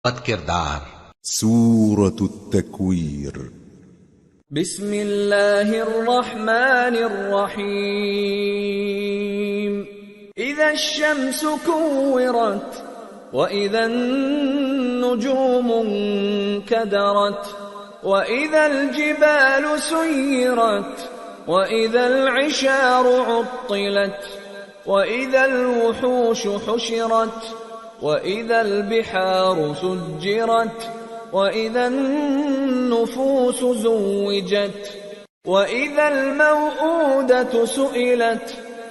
بد کردار۔ سورة التکویر۔ بسم اللہ الرحمن الرحیم اذا الشمس کورت وَإِذَا النُّجُومُ انكدرت وَإِذَا الْجِبَالُ سُيِّرَتْ وَإِذَا الْعِشَارُ عُطِّلَتْ وَإِذَا الْوُحُوشُ حُشِرَتْ وَإِذَا الْبِحَارُ سُجِّرَتْ وَإِذَا النُّفُوسُ زُوِّجَتْ وَإِذَا الْمَوْءُودَةُ سُئِلَتْ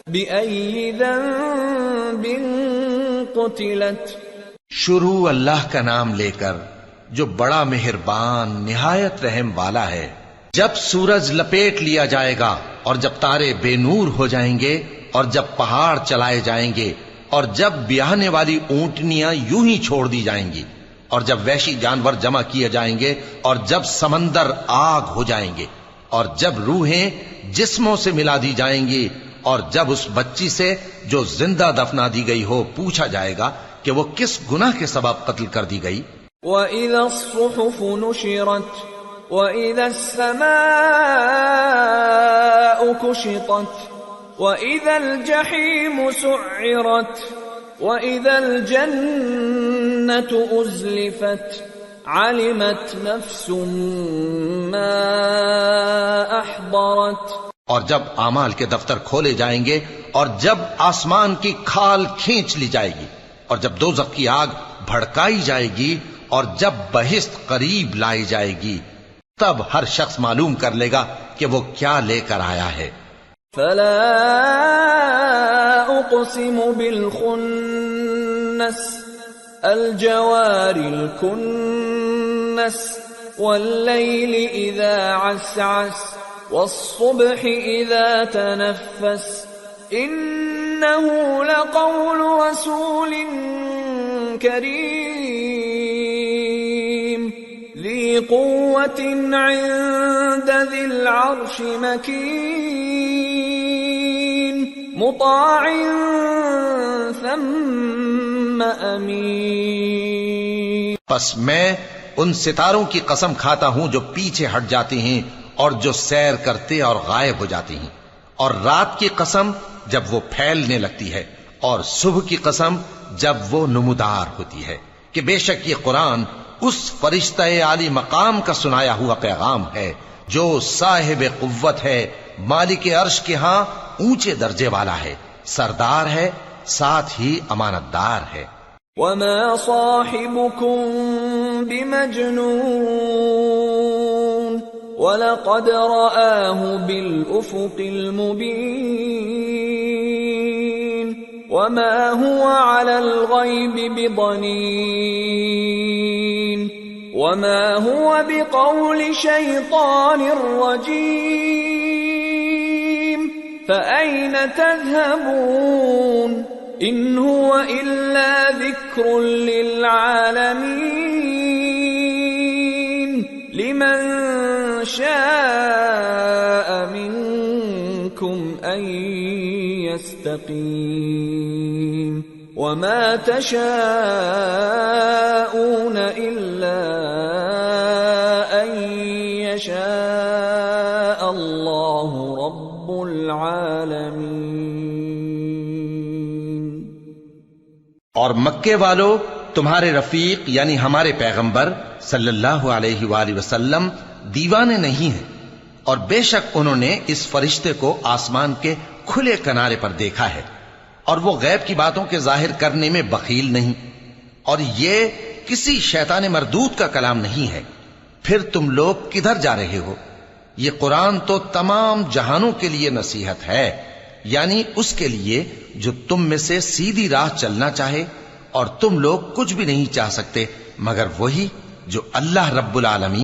بِأَيِّ ذَنبٍ قُتِلَتْ۔ شروع اللہ کا نام لے کر جو بڑا مہربان نہایت رحم والا ہے۔ جب سورج لپیٹ لیا جائے گا اور جب تارے بے نور ہو جائیں گے اور جب پہاڑ چلائے جائیں گے اور جب بیاہنے والی اونٹنیاں یوں ہی چھوڑ دی جائیں گی اور جب وحشی جانور جمع کیے جائیں گے اور جب سمندر آگ ہو جائیں گے اور جب روحیں جسموں سے ملا دی جائیں گی اور جب اس بچی سے جو زندہ دفنا دی گئی ہو پوچھا جائے گا کہ وہ کس گناہ کے سبب قتل کر دی گئی۔ وَإِذَا الصُّحُفُ نُشِرَتْ وَإِذَا السَّمَاءُ كُشِطَتْ وَإِذَا الْجَحِيمُ سُعِّرَتْ وَإِذَا الْجَنَّةُ أُزْلِفَتْ عَلِمَتْ نَفْسٌ مَّا أَحْضَرَتْ۔ اور جب اعمال کے دفتر کھولے جائیں گے اور جب آسمان کی کھال کھینچ لی جائے گی اور جب دوزخ کی آگ بھڑکائی جائے گی اور جب بہشت قریب لائی جائے گی تب ہر شخص معلوم کر لے گا کہ وہ کیا لے کر آیا ہے۔ فلا اقسم بالخنس الجوار الكنس والليل اذا عسعس والصبح اذا تنفس انه لقول رسول كريم ذي قوة عند ذي العرش مكين مطاع ثم امین۔ پس میں ان ستاروں کی قسم کھاتا ہوں جو پیچھے ہٹ جاتے ہیں اور جو سیر کرتے اور غائب ہو جاتے ہیں، اور رات کی قسم جب وہ پھیلنے لگتی ہے، اور صبح کی قسم جب وہ نمودار ہوتی ہے، کہ بے شک یہ قرآن اس فرشتہ عالی مقام کا سنایا ہوا پیغام ہے جو صاحب قوت ہے، مالک عرش کے ہاں اونچے درجے والا ہے، سردار ہے، ساتھ ہی امانت دار ہے۔ وما صاحبكم بمجنون وَلَقَدْ رَآهُ بِالْأُفُقِ الْمُبِينِ وَمَا هُوَ عَلَى الْغَيْبِ بِضَنِينٍ وَمَا هُوَ بِقَوْلِ شَيْطَانٍ رَجِيمٍ فَأَيْنَ تَذْهَبُونَ إِنْ هُوَ إِلَّا ذِكْرٌ لِلْعَالَمِينَ لِمَنْ شاء منكم أن يستقيم وما تشاءون إلا أن يشاء الله رب العالمين۔ اور مکے والو تمہارے رفیق یعنی ہمارے پیغمبر صلی اللہ علیہ وآلہ وسلم دیوانے نہیں ہیں، اور بے شک انہوں نے اس فرشتے کو آسمان کے کھلے کنارے پر دیکھا ہے، اور وہ غیب کی باتوں کے ظاہر کرنے میں بخیل نہیں، اور یہ کسی شیطان مردود کا کلام نہیں ہے۔ پھر تم لوگ کدھر جا رہے ہو؟ یہ قرآن تو تمام جہانوں کے لیے نصیحت ہے، یعنی اس کے لیے جو تم میں سے سیدھی راہ چلنا چاہے، اور تم لوگ کچھ بھی نہیں چاہ سکتے مگر وہی جو اللہ رب العالمین